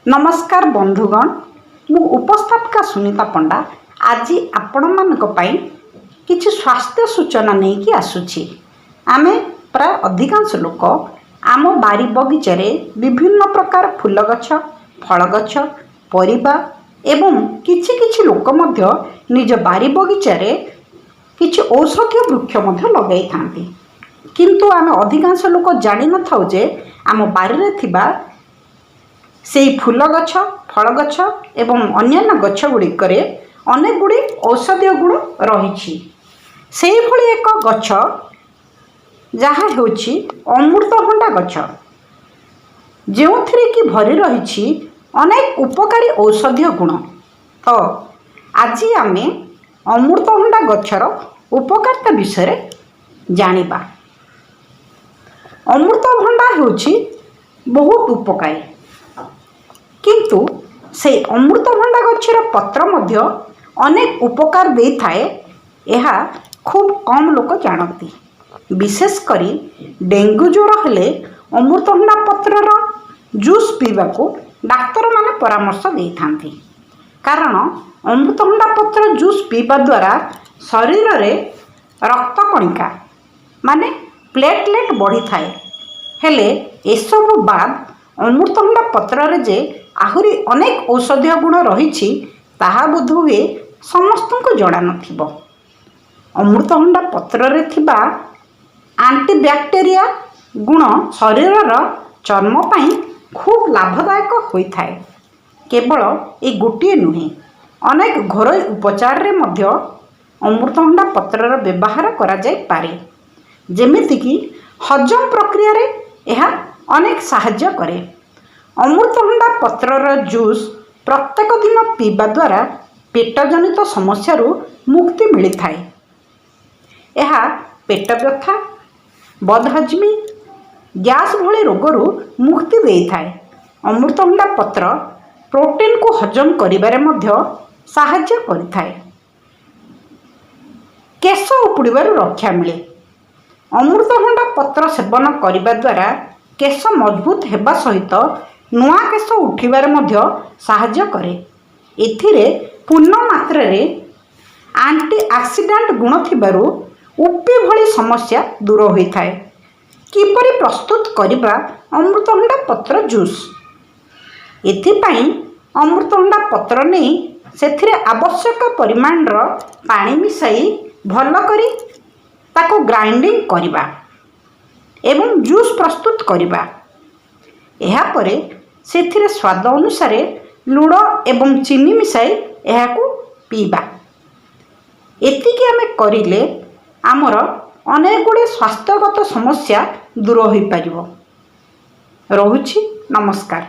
नमस्कार बंधुगण, मु उपस्थापिका सुनीता पंडा आज आपण मानक पई किछि स्वास्थ्य सूचना नहीं कि आसुछि। आमे प्राय अधिकांश लोक आम बारी बगीचारे विभिन्न प्रकार फूल गछ, फल गछ, परिबा एवं किछि किछि लोक मध्य निज बारी बगीचारे किछि औषधीय वृक्ष मध्य लगाई थांती। किंतु आमे अधिकांश लोक जानि न थाउ जे आम बारी रे थिबा से फूल गछ, फल गछ एवं अन्यान्य गछ गुड़िकरे अनेक गुड़ी औषधीय गुण रही। से भली एक गछ जहाँ होछि अमृतभंडा गछ, जो कि भरी रही अनेक उपकारी औषधीय गुण। तो आज आमे अमृतभंडा गछर उपकारिता विषय जानिबा। अमृतभंडा होछि बहुत उपकारी, किंतु से अमृतभंडा गछर पत्र मध्य अनेक उपकार दे थाए, यह खूब कम लोक जानती। विशेष करी डेंगू ज्वर हेले अमृतभंडा पत्रर जूस पीवा को डाक्तर माने परामर्श दे थांती। कारण अमृतभंडा पत्र जूस पीवा द्वारा शरीर रे रक्त कणिका माने प्लेटलेट बढ़ी थाए। हेले एसबु बाद अमृतभंडा पत्र रे जे आहुरी अनेक औषधीय गुण रही ताहा बोध हुए समस्त को जड़ा नथिबो। अमृतभंडा पत्र रे थिबा एंटीबैक्टेरिया गुण शरीरर चर्म पाई खूब लाभदायक होइथाए। केवल ए गोटे नुहे, अनेक घरोई उपचार रे मध्य अमृतभंडा पत्रर व्यवहार करा जाय पारे। जेमिति कि हजम प्रक्रिया रे यह अनेक सहाय्य करे। अमृतभंडा पत्रर जूस प्रत्येक दिन पीवा द्वारा पेट जनित समस्या मुक्ति मिली थाए। यह पेट व्यथा, बदहजमी, गैस भली रोगरू मुक्ति दे थाए। अमृतभंडा पत्र प्रोटीन को हजम करिबारे मध्य सहाय्य करिथाए। केश उपुड़िबारु रक्षा मिले। अमृतभंडा पत्र सेवन करिबा द्वारा केश मजबूत हेबा सहित नुआ केश उठिबारे मध्य सहाय्य करे। एथिरे पूर्ण मात्रा रे एंटी ऑक्सीडेंट गुण थिबारु उपी भली समस्या दूर होइथाए। किपरि प्रस्तुत करिबा अमृतभंडा पत्र जूस? एथिपाई अमृतभंडा पत्र नहीं सेथिरे आवश्यक परिमाण रो पानी मिसाई भल करी ताको ग्राइंडिंग करिबा एवं जूस प्रस्तुत करिबा। एहा परे सेथिरे स्वाद अनुसार लुण एवं चीनी मिसाई एहाकू पीबा। एतिकी आमे करिले आमर अनेक गुड़े स्वास्थ्यगत समस्या दूर होई परिबो। रहुछि, नमस्कार।